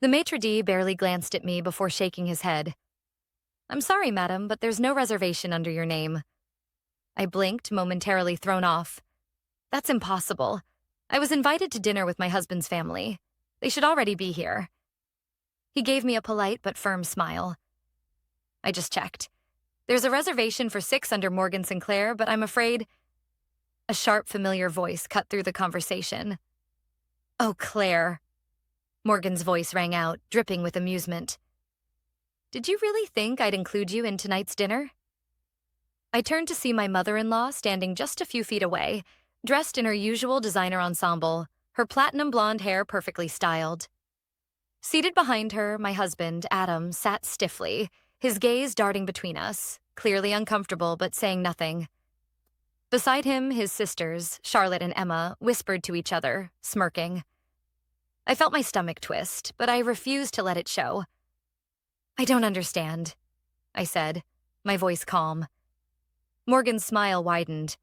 The maitre d' barely glanced at me before shaking his head. "I'm sorry, madam, but there's no reservation under your name." I blinked, momentarily thrown off. "That's impossible. I was invited to dinner with my husband's family. They should already be here." He gave me a polite but firm smile. "I just checked. There's a reservation for 6 under Morgan Sinclair, but I'm afraid—" A sharp, familiar voice cut through the conversation. "Oh, Claire." Morgan's voice rang out, dripping with amusement. "Did you really think I'd include you in tonight's dinner?" I turned to see my mother-in-law standing just a few feet away, dressed in her usual designer ensemble, her platinum blonde hair perfectly styled. Seated behind her, my husband, Adam, sat stiffly, his gaze darting between us, clearly uncomfortable but saying nothing. Beside him, his sisters, Charlotte and Emma, whispered to each other, smirking. I felt my stomach twist, but I refused to let it show. "I don't understand," I said, my voice calm. Morgan's smile widened.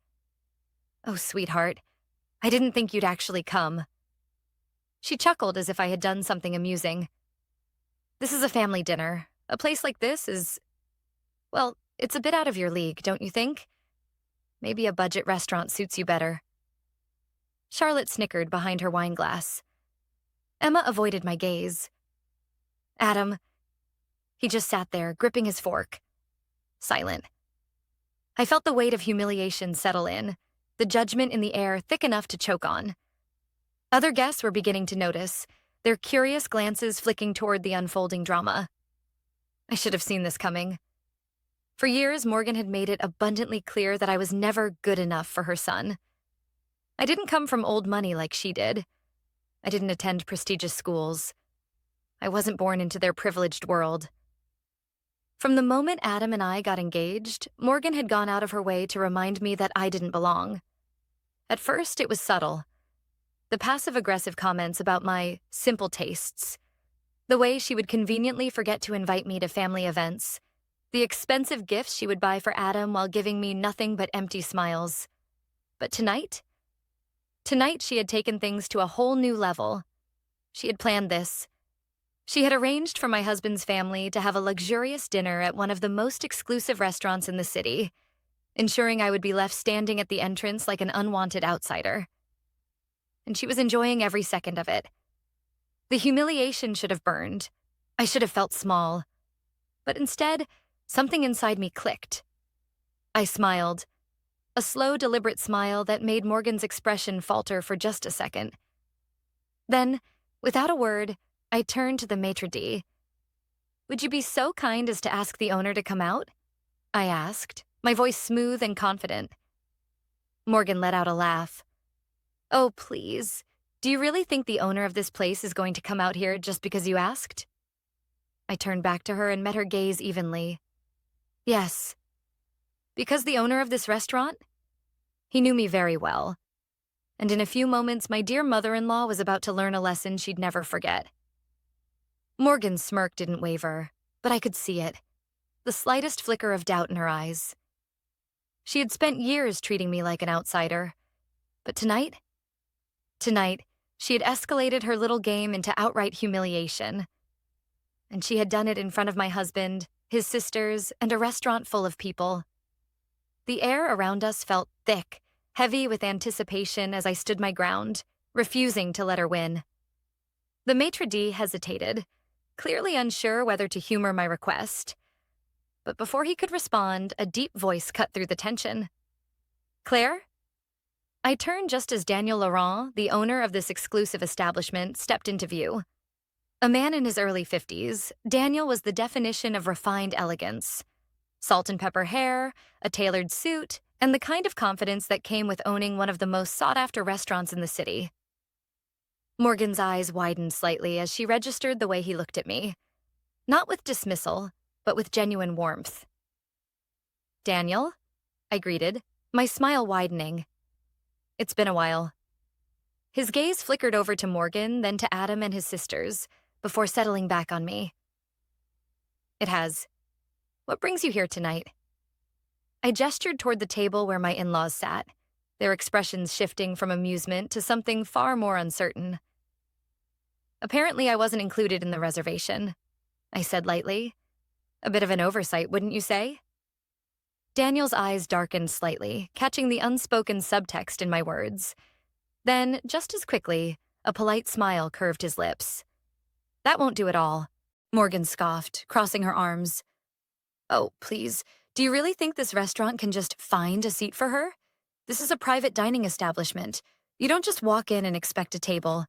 "Oh, sweetheart, I didn't think you'd actually come." She chuckled as if I had done something amusing. "This is a family dinner. A place like this is, well, it's a bit out of your league, don't you think? Maybe a budget restaurant suits you better." Charlotte snickered behind her wine glass. Emma avoided my gaze. Adam, he just sat there, gripping his fork. Silent. I felt the weight of humiliation settle in, the judgment in the air thick enough to choke on. Other guests were beginning to notice, their curious glances flicking toward the unfolding drama. I should have seen this coming. For years, Morgan had made it abundantly clear that I was never good enough for her son. I didn't come from old money like she did. I didn't attend prestigious schools. I wasn't born into their privileged world. From the moment Adam and I got engaged, Morgan had gone out of her way to remind me that I didn't belong. At first, it was subtle. The passive-aggressive comments about my simple tastes, the way she would conveniently forget to invite me to family events, the expensive gifts she would buy for Adam while giving me nothing but empty smiles. But tonight she had taken things to a whole new level. She had planned this. She had arranged for my husband's family to have a luxurious dinner at one of the most exclusive restaurants in the city, ensuring I would be left standing at the entrance like an unwanted outsider. And she was enjoying every second of it. The humiliation should have burned. I should have felt small. But instead, something inside me clicked. I smiled. A slow, deliberate smile that made Morgan's expression falter for just a second. Then, without a word, I turned to the maitre d'. "Would you be so kind as to ask the owner to come out?" I asked, my voice smooth and confident. Morgan let out a laugh. "Oh, please. Do you really think the owner of this place is going to come out here just because you asked?" I turned back to her and met her gaze evenly. "Yes." "Because the owner of this restaurant?" He knew me very well. And in a few moments, my dear mother-in-law was about to learn a lesson she'd never forget. Morgan's smirk didn't waver, but I could see it. The slightest flicker of doubt in her eyes. She had spent years treating me like an outsider. But tonight, she had escalated her little game into outright humiliation. And she had done it in front of my husband, his sisters, and a restaurant full of people. The air around us felt thick, heavy with anticipation as I stood my ground, refusing to let her win. The maitre d' hesitated, clearly unsure whether to humor my request. But before he could respond, a deep voice cut through the tension. "Claire?" I turned just as Daniel Laurent, the owner of this exclusive establishment, stepped into view. A man in his early 50s, Daniel was the definition of refined elegance. Salt and pepper hair, a tailored suit, and the kind of confidence that came with owning one of the most sought-after restaurants in the city. Morgan's eyes widened slightly as she registered the way he looked at me. Not with dismissal, but with genuine warmth. "Daniel?" I greeted, my smile widening. "It's been a while." His gaze flickered over to Morgan, then to Adam and his sisters, before settling back on me. "It has. What brings you here tonight?" I gestured toward the table where my in-laws sat, their expressions shifting from amusement to something far more uncertain. Apparently, I wasn't included in the reservation, I said lightly. A bit of an oversight, wouldn't you say? Daniel's eyes darkened slightly, catching the unspoken subtext in my words. Then, just as quickly, a polite smile curved his lips. That won't do at all, Morgan scoffed, crossing her arms. Oh, please, do you really think this restaurant can just find a seat for her? This is a private dining establishment. You don't just walk in and expect a table.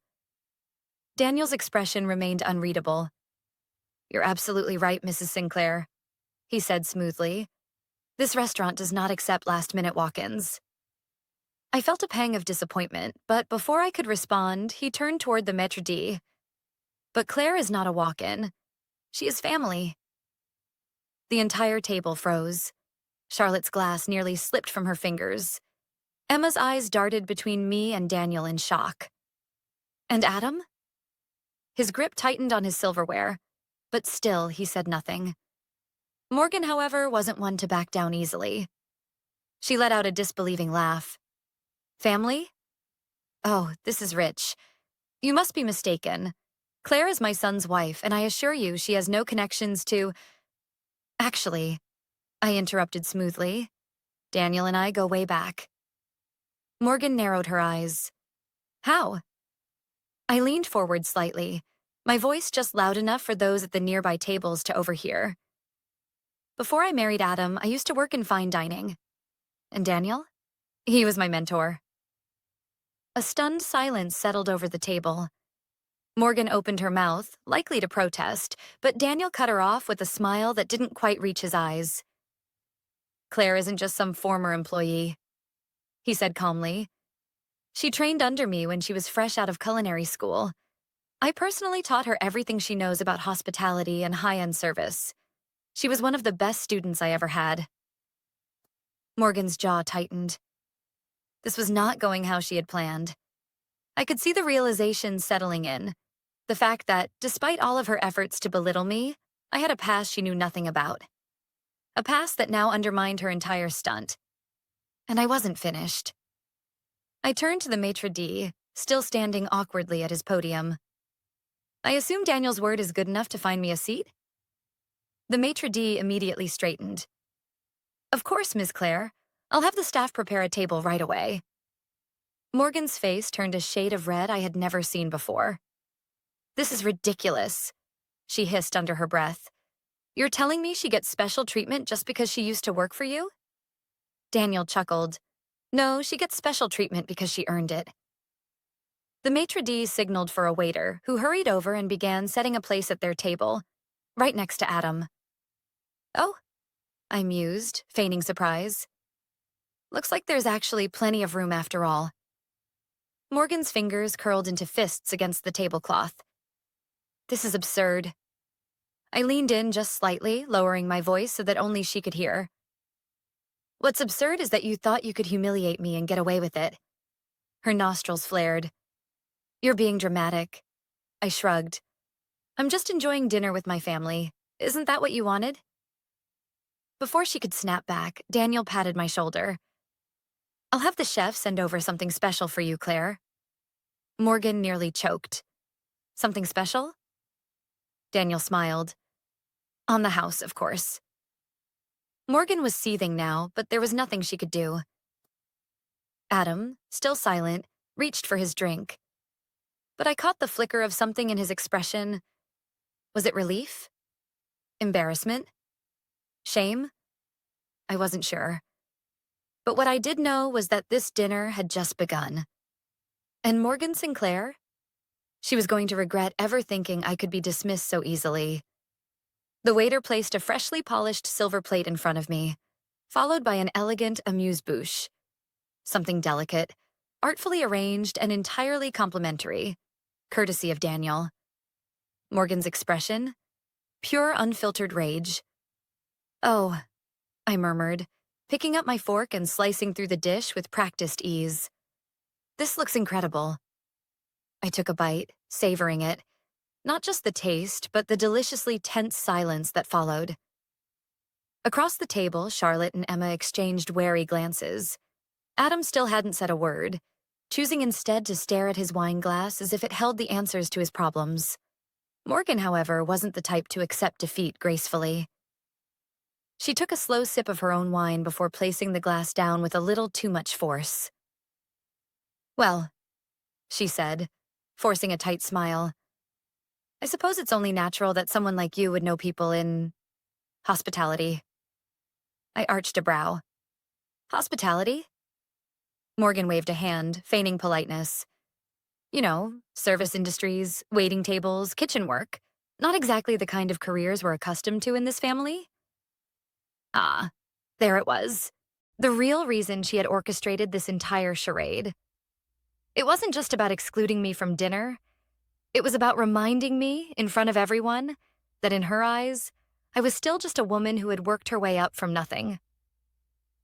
Daniel's expression remained unreadable. You're absolutely right, Mrs. Sinclair, he said smoothly. This restaurant does not accept last-minute walk-ins. I felt a pang of disappointment, but before I could respond, he turned toward the maître d'. But Claire is not a walk-in. She is family. The entire table froze. Charlotte's glass nearly slipped from her fingers. Emma's eyes darted between me and Daniel in shock. And Adam? His grip tightened on his silverware, but still he said nothing. Morgan, however, wasn't one to back down easily. She let out a disbelieving laugh. Family? Oh, this is rich. You must be mistaken. Claire is my son's wife, and I assure you she has no connections to— Actually, I interrupted smoothly. Daniel and I go way back. Morgan narrowed her eyes. How? I leaned forward slightly, my voice just loud enough for those at the nearby tables to overhear. Before I married Adam, I used to work in fine dining. And Daniel? He was my mentor. A stunned silence settled over the table. Morgan opened her mouth, likely to protest, but Daniel cut her off with a smile that didn't quite reach his eyes. Claire isn't just some former employee, he said calmly. She trained under me when she was fresh out of culinary school. I personally taught her everything she knows about hospitality and high-end service. She was one of the best students I ever had. Morgan's jaw tightened. This was not going how she had planned. I could see the realization settling in. The fact that, despite all of her efforts to belittle me, I had a past she knew nothing about. A past that now undermined her entire stunt. And I wasn't finished. I turned to the maitre d', still standing awkwardly at his podium. I assume Daniel's word is good enough to find me a seat? The maitre d' immediately straightened. Of course, Miss Claire. I'll have the staff prepare a table right away. Morgan's face turned a shade of red I had never seen before. This is ridiculous, she hissed under her breath. You're telling me she gets special treatment just because she used to work for you? Daniel chuckled. No, she gets special treatment because she earned it. The maitre d' signaled for a waiter, who hurried over and began setting a place at their table, right next to Adam. Oh, I mused, feigning surprise. Looks like there's actually plenty of room after all. Morgan's fingers curled into fists against the tablecloth. This is absurd. I leaned in just slightly, lowering my voice so that only she could hear. What's absurd is that you thought you could humiliate me and get away with it. Her nostrils flared. You're being dramatic. I shrugged. I'm just enjoying dinner with my family. Isn't that what you wanted? Before she could snap back, Daniel patted my shoulder. I'll have the chef send over something special for you, Claire. Morgan nearly choked. Something special? Daniel smiled. On the house, of course. Morgan was seething now, but there was nothing she could do. Adam, still silent, reached for his drink. But I caught the flicker of something in his expression. Was it relief? Embarrassment? Shame? I wasn't sure. But what I did know was that this dinner had just begun. And Morgan Sinclair? She was going to regret ever thinking I could be dismissed so easily. The waiter placed a freshly polished silver plate in front of me, followed by an elegant amuse-bouche. Something delicate, artfully arranged and entirely complimentary, courtesy of Daniel. Morgan's expression? Pure unfiltered rage. Oh, I murmured, picking up my fork and slicing through the dish with practiced ease. This looks incredible. I took a bite, savoring it. Not just the taste, but the deliciously tense silence that followed. Across the table, Charlotte and Emma exchanged wary glances. Adam still hadn't said a word. choosing instead to stare at his wine glass as if it held the answers to his problems. Morgan, however, wasn't the type to accept defeat gracefully. She took a slow sip of her own wine before placing the glass down with a little too much force. "Well," she said, forcing a tight smile, "I suppose it's only natural that someone like you would know people in hospitality." I arched a brow. "Hospitality?" Morgan waved a hand, feigning politeness. "You know, service industries, waiting tables, kitchen work. Not exactly the kind of careers we're accustomed to in this family." Ah, there it was. The real reason she had orchestrated this entire charade. It wasn't just about excluding me from dinner. It was about reminding me, in front of everyone, that in her eyes, I was still just a woman who had worked her way up from nothing.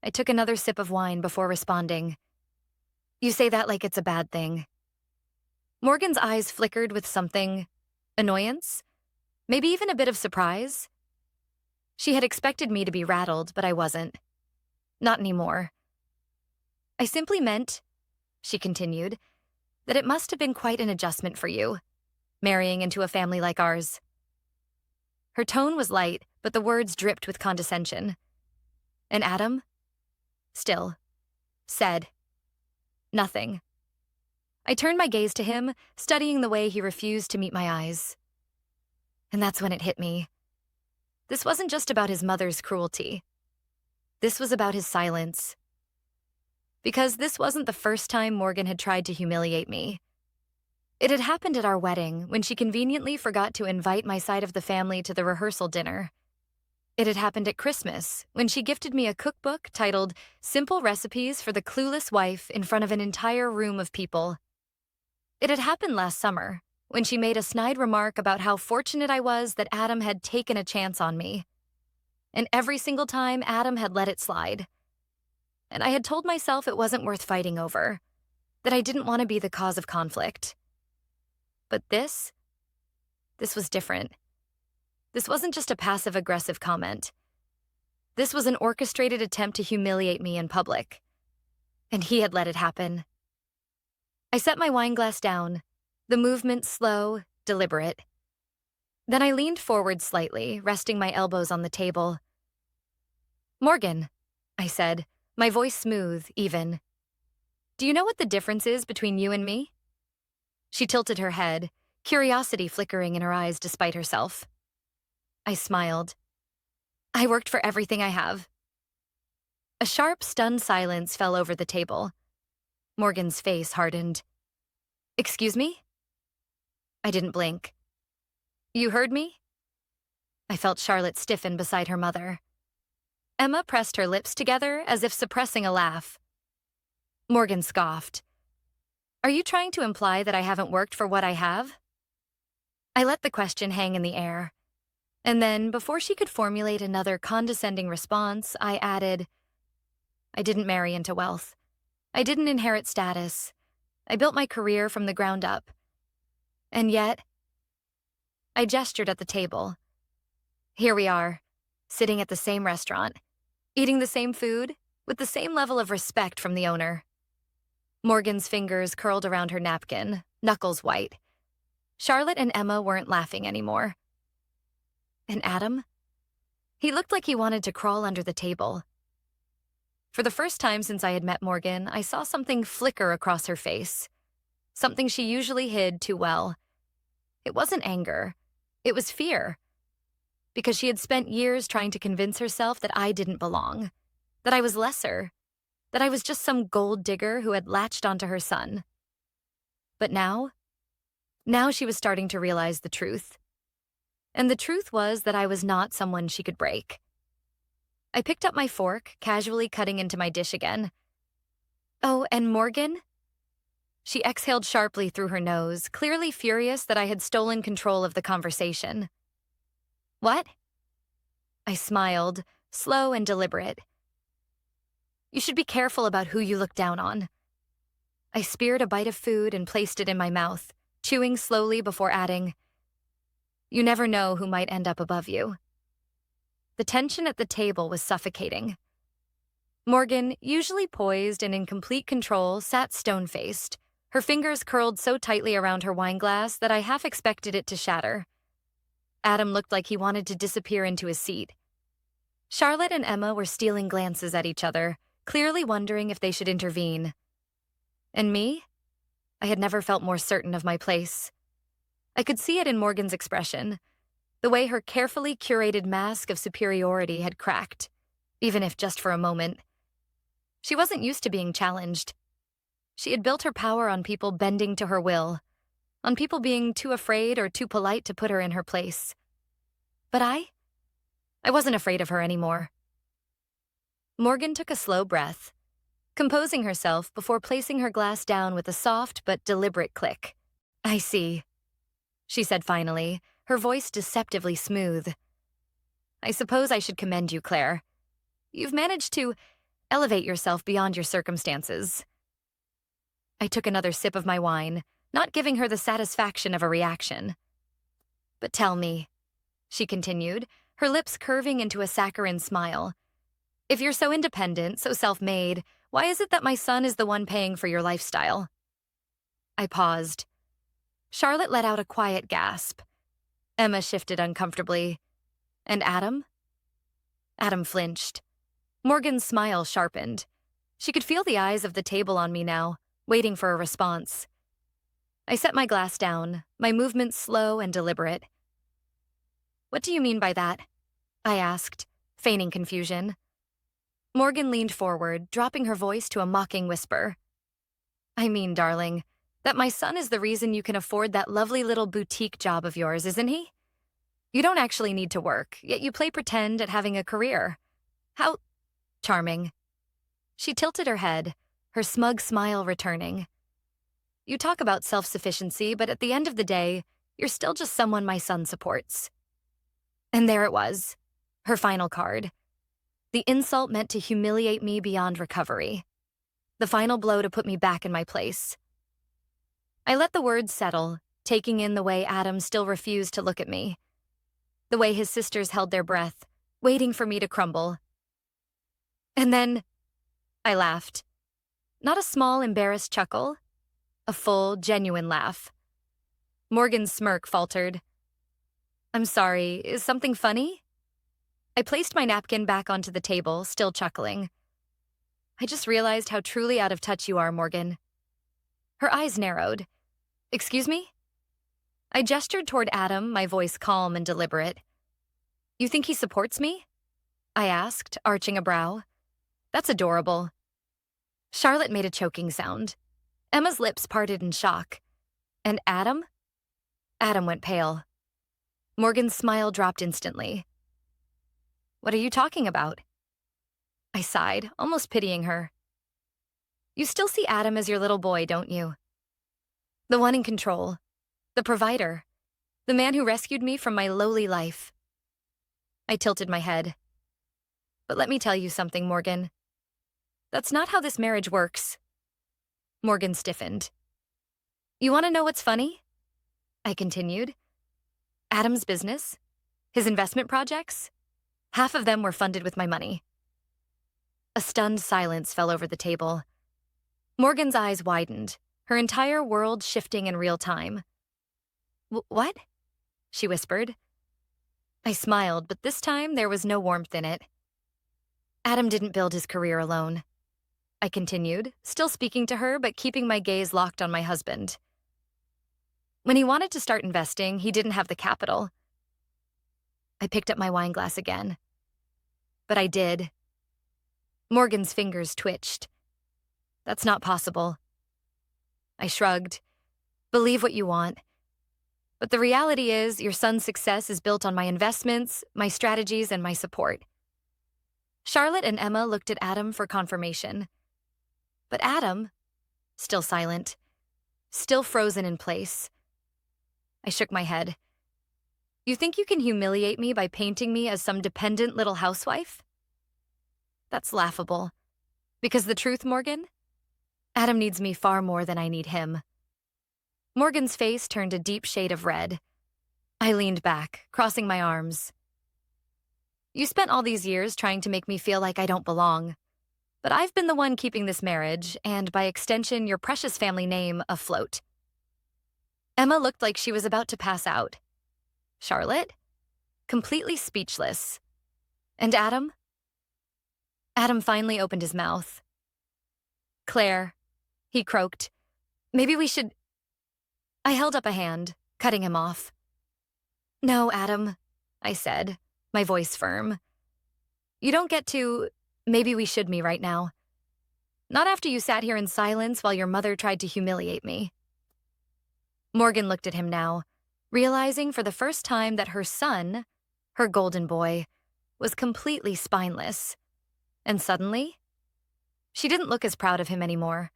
I took another sip of wine before responding. "You say that like it's a bad thing." Morgan's eyes flickered with something, annoyance, maybe even a bit of surprise. She had expected me to be rattled, but I wasn't. Not anymore. "I simply meant," she continued, "that it must have been quite an adjustment for you, marrying into a family like ours." Her tone was light, but the words dripped with condescension. And Adam, still, said nothing. I turned my gaze to him, studying the way he refused to meet my eyes. And that's when it hit me. This wasn't just about his mother's cruelty. This was about his silence. Because this wasn't the first time Morgan had tried to humiliate me. It had happened at our wedding, when she conveniently forgot to invite my side of the family to the rehearsal dinner. It had happened at Christmas, when she gifted me a cookbook titled "Simple Recipes for the Clueless Wife" in front of an entire room of people. It had happened last summer, when she made a snide remark about how fortunate I was that Adam had taken a chance on me. And every single time, Adam had let it slide. And I had told myself it wasn't worth fighting over, that I didn't want to be the cause of conflict. But this was different. This wasn't just a passive-aggressive comment. This was an orchestrated attempt to humiliate me in public. And he had let it happen. I set my wine glass down, the movement slow, deliberate. Then I leaned forward slightly, resting my elbows on the table. "Morgan," I said, my voice smooth, even. "Do you know what the difference is between you and me?" She tilted her head, curiosity flickering in her eyes despite herself. I smiled. "I worked for everything I have." A sharp, stunned silence fell over the table. Morgan's face hardened. "Excuse me?" I didn't blink. "You heard me?" I felt Charlotte stiffen beside her mother. Emma pressed her lips together as if suppressing a laugh. Morgan scoffed. "Are you trying to imply that I haven't worked for what I have?" I let the question hang in the air. And then, before she could formulate another condescending response, I added, "I didn't marry into wealth. I didn't inherit status. I built my career from the ground up. And yet," I gestured at the table. "Here we are, sitting at the same restaurant, eating the same food, with the same level of respect from the owner." Morgan's fingers curled around her napkin, knuckles white. Charlotte and Emma weren't laughing anymore. And Adam? He looked like he wanted to crawl under the table. For the first time since I had met Morgan, I saw something flicker across her face. Something she usually hid too well. It wasn't anger. It was fear. Because she had spent years trying to convince herself that I didn't belong, that I was lesser, that I was just some gold digger who had latched onto her son. But now she was starting to realize the truth. And the truth was that I was not someone she could break. I picked up my fork, casually cutting into my dish again. "Oh, and Morgan?" She exhaled sharply through her nose, clearly furious that I had stolen control of the conversation. "What?" I smiled, slow and deliberate. "You should be careful about who you look down on." I speared a bite of food and placed it in my mouth, chewing slowly before adding, "You never know who might end up above you." The tension at the table was suffocating. Morgan, usually poised and in complete control, sat stone-faced, her fingers curled so tightly around her wine glass that I half expected it to shatter. Adam looked like he wanted to disappear into his seat. Charlotte and Emma were stealing glances at each other, clearly wondering if they should intervene. And me? I had never felt more certain of my place. I could see it in Morgan's expression, the way her carefully curated mask of superiority had cracked, even if just for a moment. She wasn't used to being challenged. She had built her power on people bending to her will, on people being too afraid or too polite to put her in her place. But I wasn't afraid of her anymore. Morgan took a slow breath, composing herself before placing her glass down with a soft but deliberate click. "I see," she said finally, her voice deceptively smooth. "I suppose I should commend you, Claire. You've managed to elevate yourself beyond your circumstances." I took another sip of my wine, not giving her the satisfaction of a reaction. "But tell me," she continued, her lips curving into a saccharine smile, "if you're so independent, so self-made, why is it that my son is the one paying for your lifestyle?" I paused. Charlotte let out a quiet gasp. Emma shifted uncomfortably. And Adam? Adam flinched. Morgan's smile sharpened. She could feel the eyes of the table on me now, waiting for a response. I set my glass down, my movements slow and deliberate. "What do you mean by that?" I asked, feigning confusion. Morgan leaned forward, dropping her voice to a mocking whisper. "I mean, darling, that my son is the reason you can afford that lovely little boutique job of yours, isn't he? You don't actually need to work, yet you play pretend at having a career. How charming." She tilted her head, her smug smile returning. "You talk about self-sufficiency, but at the end of the day, you're still just someone my son supports." And there it was, her final card. The insult meant to humiliate me beyond recovery. The final blow to put me back in my place. I let the words settle, taking in the way Adam still refused to look at me. The way his sisters held their breath, waiting for me to crumble. And then I laughed. Not a small, embarrassed chuckle, a full, genuine laugh. Morgan's smirk faltered. "I'm sorry, is something funny?" I placed my napkin back onto the table, still chuckling. "I just realized how truly out of touch you are, Morgan." Her eyes narrowed. "Excuse me?" I gestured toward Adam, my voice calm and deliberate. "You think he supports me?" I asked, arching a brow. "That's adorable." Charlotte made a choking sound. Emma's lips parted in shock. And Adam? Adam went pale. Morgan's smile dropped instantly. "What are you talking about?" I sighed, almost pitying her. "You still see Adam as your little boy, don't you? The one in control, the provider, the man who rescued me from my lowly life." I tilted my head. "But let me tell you something, Morgan. That's not how this marriage works." Morgan stiffened. "You want to know what's funny?" I continued. "Adam's business, his investment projects, half of them were funded with my money." A stunned silence fell over the table. Morgan's eyes widened, her entire world shifting in real time. What?" she whispered. I smiled, but this time there was no warmth in it. "Adam didn't build his career alone," I continued, still speaking to her but keeping my gaze locked on my husband. "When he wanted to start investing, he didn't have the capital." I picked up my wine glass again. "But I did." Morgan's fingers twitched. "That's not possible." I shrugged. "Believe what you want. But the reality is, your son's success is built on my investments, my strategies, and my support." Charlotte and Emma looked at Adam for confirmation. But Adam, still silent, still frozen in place. I shook my head. "You think you can humiliate me by painting me as some dependent little housewife?" That's laughable. Because the truth, Morgan? Adam needs me far more than I need him. Morgan's face turned a deep shade of red. I leaned back, crossing my arms. "You spent all these years trying to make me feel like I don't belong. but I've been the one keeping this marriage, and by extension, your precious family name, afloat. Emma looked like she was about to pass out. Charlotte? Completely speechless. And Adam? Adam finally opened his mouth. Claire, he croaked. Maybe we should... I held up a hand, cutting him off. No, Adam, I said, my voice firm. You don't get to... Maybe we should me right now. Not after you sat here in silence while your mother tried to humiliate me. Morgan looked at him now, realizing for the first time that her son, her golden boy, was completely spineless. And suddenly, she didn't look as proud of him anymore.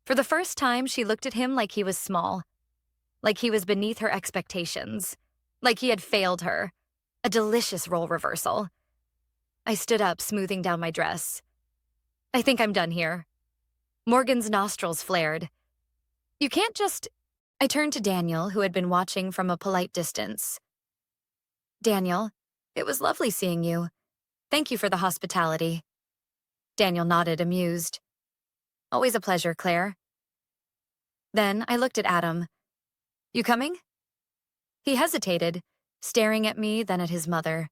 For the first time, she looked at him like he was small, like he was beneath her expectations, like he had failed her. A delicious role reversal. I stood up, smoothing down my dress. I think I'm done here. Morgan's nostrils flared. You can't just... I turned to Daniel, who had been watching from a polite distance. Daniel, it was lovely seeing you. Thank you for the hospitality. Daniel nodded, amused. Always a pleasure, Claire. Then I looked at Adam. You coming? He hesitated, staring at me, then at his mother.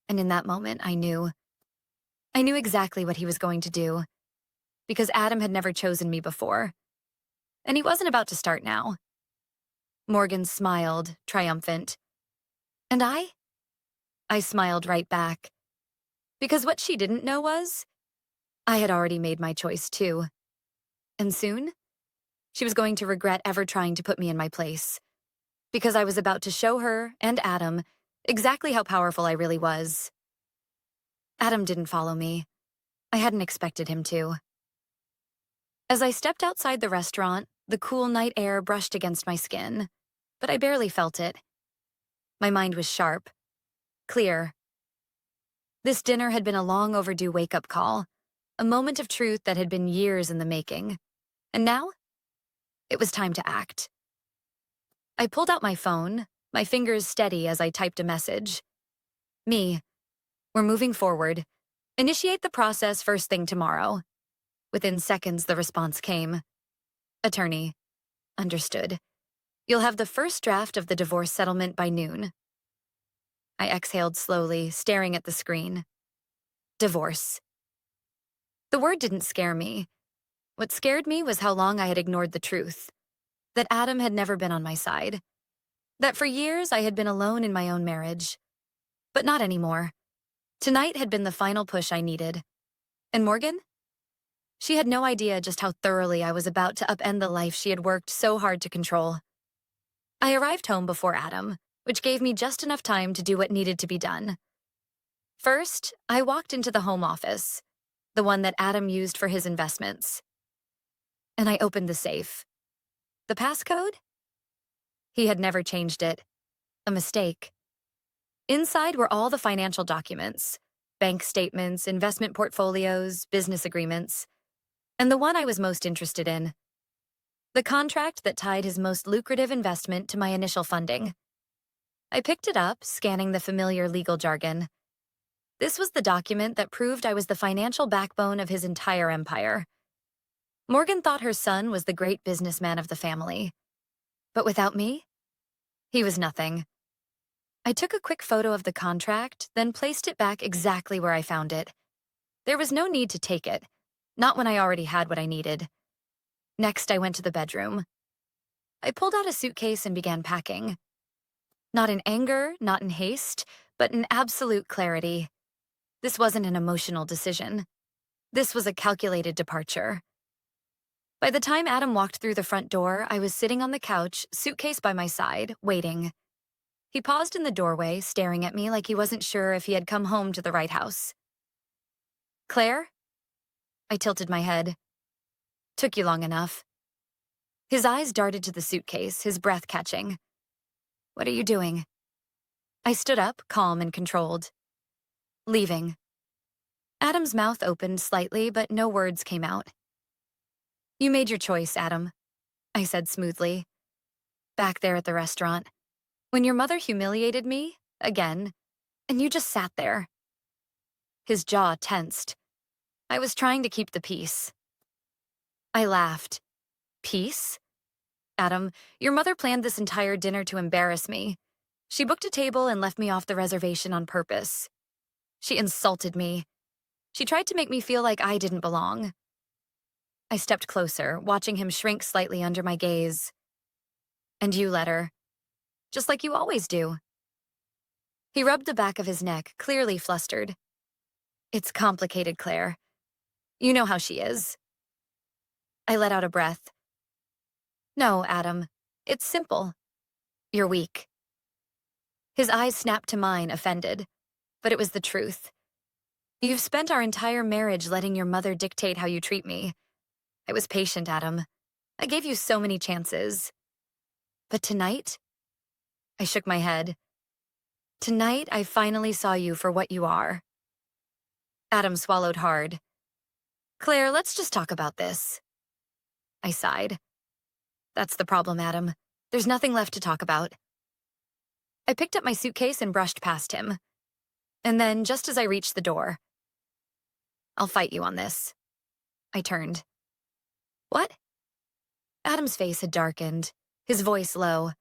And in that moment, I knew. I knew exactly what he was going to do. Because Adam had never chosen me before. And he wasn't about to start now. Morgan smiled, triumphant. And I? I smiled right back. Because what she didn't know was, I had already made my choice too. And soon, she was going to regret ever trying to put me in my place. Because I was about to show her, and Adam, exactly how powerful I really was. Adam didn't follow me. I hadn't expected him to. As I stepped outside the restaurant, the cool night air brushed against my skin, but I barely felt it. My mind was sharp, clear. This dinner had been a long overdue wake-up call, a moment of truth that had been years in the making. And now, it was time to act. I pulled out my phone, my fingers steady as I typed a message. Me. We're moving forward. Initiate the process first thing tomorrow. Within seconds, the response came. Attorney. Understood. You'll have the first draft of the divorce settlement by noon. I exhaled slowly, staring at the screen. Divorce. The word didn't scare me. What scared me was how long I had ignored the truth. That Adam had never been on my side. That for years I had been alone in my own marriage. But not anymore. Tonight had been the final push I needed. And Morgan? She had no idea just how thoroughly I was about to upend the life she had worked so hard to control. I arrived home before Adam, which gave me just enough time to do what needed to be done. First, I walked into the home office, the one that Adam used for his investments. And I opened the safe. The passcode? He had never changed it. A mistake. Inside were all the financial documents, bank statements, investment portfolios, business agreements, and the one I was most interested in. The contract that tied his most lucrative investment to my initial funding. I picked it up, scanning the familiar legal jargon. This was the document that proved I was the financial backbone of his entire empire. Morgan thought her son was the great businessman of the family. But without me, he was nothing. I took a quick photo of the contract, then placed it back exactly where I found it. There was no need to take it, not when I already had what I needed. Next, I went to the bedroom. I pulled out a suitcase and began packing. Not in anger, not in haste, but in absolute clarity. This wasn't an emotional decision. This was a calculated departure. By the time Adam walked through the front door, I was sitting on the couch, suitcase by my side, waiting. He paused in the doorway, staring at me like he wasn't sure if he had come home to the right house. Claire? I tilted my head. Took you long enough. His eyes darted to the suitcase, his breath catching. What are you doing? I stood up, calm and controlled. Leaving. Adam's mouth opened slightly, but no words came out. You made your choice, Adam, I said smoothly. Back there at the restaurant. When your mother humiliated me, again, and you just sat there. His jaw tensed. I was trying to keep the peace. I laughed. Peace? Adam, your mother planned this entire dinner to embarrass me. She booked a table and left me off the reservation on purpose. She insulted me. She tried to make me feel like I didn't belong. I stepped closer, watching him shrink slightly under my gaze. And you let her. Just like you always do. He rubbed the back of his neck, clearly flustered. It's complicated, Claire. You know how she is. I let out a breath. No, Adam. It's simple. You're weak. His eyes snapped to mine, offended. But it was the truth. You've spent our entire marriage letting your mother dictate how you treat me. I was patient, Adam. I gave you so many chances. But tonight? I shook my head. Tonight, I finally saw you for what you are. Adam swallowed hard. Claire, let's just talk about this. I sighed. That's the problem, Adam. There's nothing left to talk about. I picked up my suitcase and brushed past him. And then, just as I reached the door, I'll fight you on this. I turned. What? Adam's face had darkened, his voice low.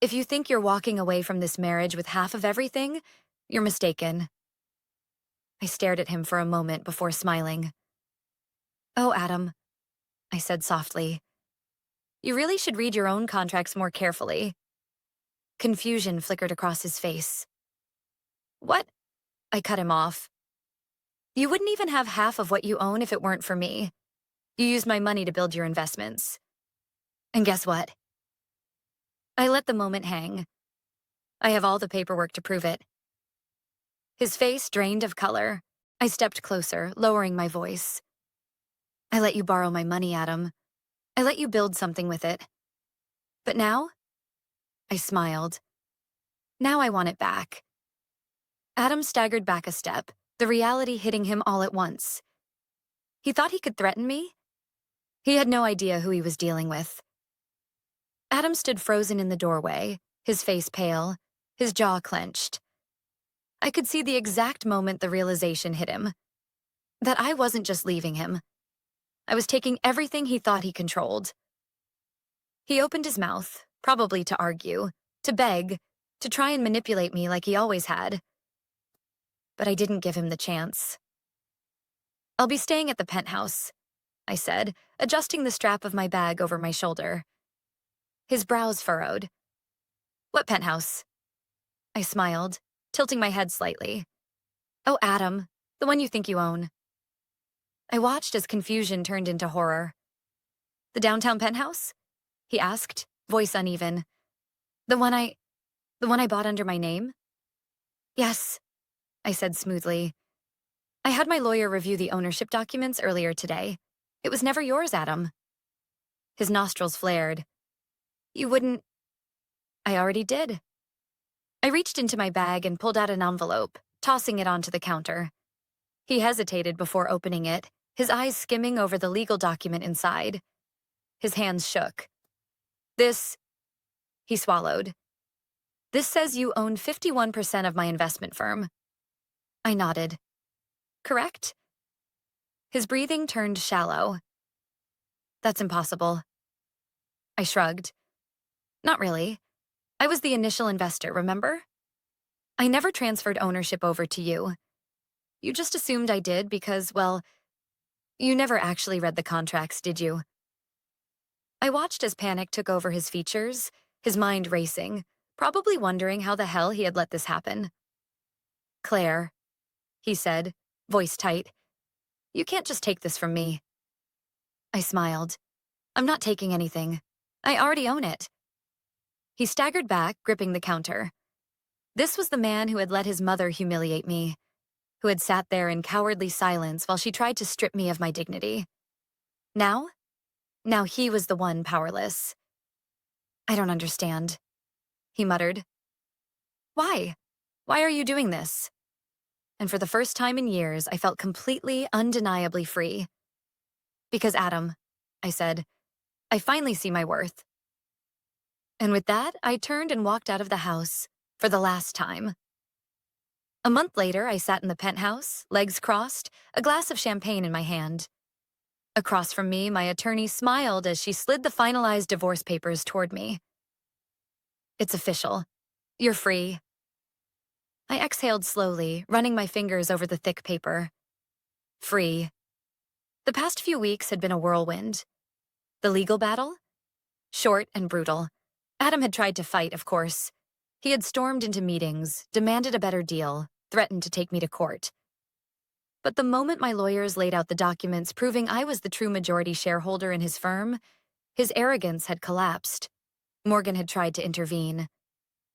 If you think you're walking away from this marriage with half of everything, you're mistaken. I stared at him for a moment before smiling. Oh, Adam, I said softly. You really should read your own contracts more carefully. Confusion flickered across his face. What? I cut him off. You wouldn't even have half of what you own if it weren't for me. You used my money to build your investments. And guess what? I let the moment hang. I have all the paperwork to prove it. His face drained of color. I stepped closer, lowering my voice. I let you borrow my money, Adam. I let you build something with it. But now? I smiled. Now I want it back. Adam staggered back a step, the reality hitting him all at once. He thought he could threaten me? He had no idea who he was dealing with. Adam stood frozen in the doorway, his face pale, his jaw clenched. I could see the exact moment the realization hit him. That I wasn't just leaving him. I was taking everything he thought he controlled. He opened his mouth, probably to argue, to beg, to try and manipulate me like he always had. But I didn't give him the chance. I'll be staying at the penthouse, I said, adjusting the strap of my bag over my shoulder. His brows furrowed. What penthouse? I smiled, tilting my head slightly. Oh, Adam, the one you think you own. I watched as confusion turned into horror. The downtown penthouse? He asked, voice uneven. The one I bought under my name? Yes, I said smoothly. I had my lawyer review the ownership documents earlier today. It was never yours, Adam. His nostrils flared. You wouldn't... I already did. I reached into my bag and pulled out an envelope, tossing it onto the counter. He hesitated before opening it, his eyes skimming over the legal document inside. His hands shook. This... He swallowed. This says you own 51% of my investment firm. I nodded. Correct? His breathing turned shallow. That's impossible. I shrugged. Not really. I was the initial investor, remember? I never transferred ownership over to you. You just assumed I did because, well, you never actually read the contracts, did you? I watched as panic took over his features, his mind racing, probably wondering how the hell he had let this happen. Claire, he said, voice tight, you can't just take this from me. I smiled. I'm not taking anything. I already own it. He staggered back, gripping the counter. This was the man who had let his mother humiliate me, who had sat there in cowardly silence while she tried to strip me of my dignity. Now he was the one powerless. I don't understand, he muttered. Why? Why are you doing this? And for the first time in years, I felt completely, undeniably free. Because, Adam, I said, I finally see my worth. And with that, I turned and walked out of the house for the last time. A month later, I sat in the penthouse, legs crossed, a glass of champagne in my hand. Across from me, my attorney smiled as she slid the finalized divorce papers toward me. It's official. You're free. I exhaled slowly, running my fingers over the thick paper. Free. The past few weeks had been a whirlwind. The legal battle? Short and brutal. Adam had tried to fight, of course. He had stormed into meetings, demanded a better deal, threatened to take me to court. But the moment my lawyers laid out the documents proving I was the true majority shareholder in his firm, his arrogance had collapsed. Morgan had tried to intervene.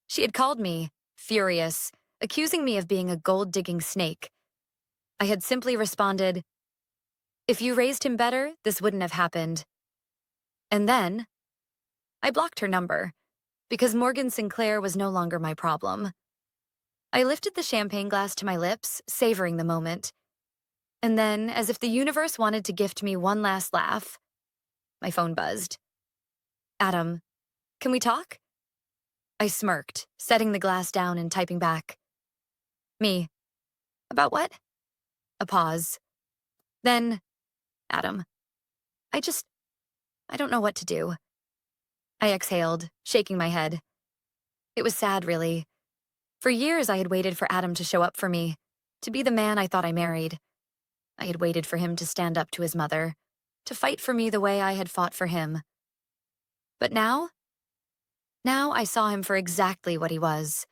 She had called me, furious, accusing me of being a gold-digging snake. I had simply responded, "If you raised him better, this wouldn't have happened." And then, I blocked her number, because Morgan Sinclair was no longer my problem. I lifted the champagne glass to my lips, savoring the moment. And then, as if the universe wanted to gift me one last laugh, my phone buzzed. "Adam, can we talk?" I smirked, setting the glass down and typing back. "Me. About what?" A pause. Then, "Adam, I don't know what to do." I exhaled, shaking my head. It was sad, really. For years, I had waited for Adam to show up for me, to be the man I thought I married. I had waited for him to stand up to his mother, to fight for me the way I had fought for him. But now I saw him for exactly what he was.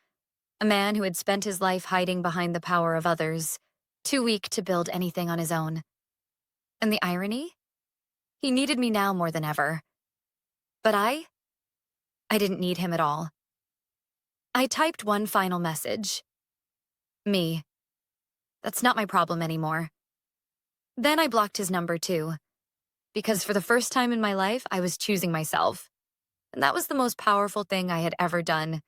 A man who had spent his life hiding behind the power of others, too weak to build anything on his own. And the irony? He needed me now more than ever. But I didn't need him at all. I typed one final message. Me. That's not my problem anymore. Then I blocked his number too, because for the first time in my life, I was choosing myself. And that was the most powerful thing I had ever done.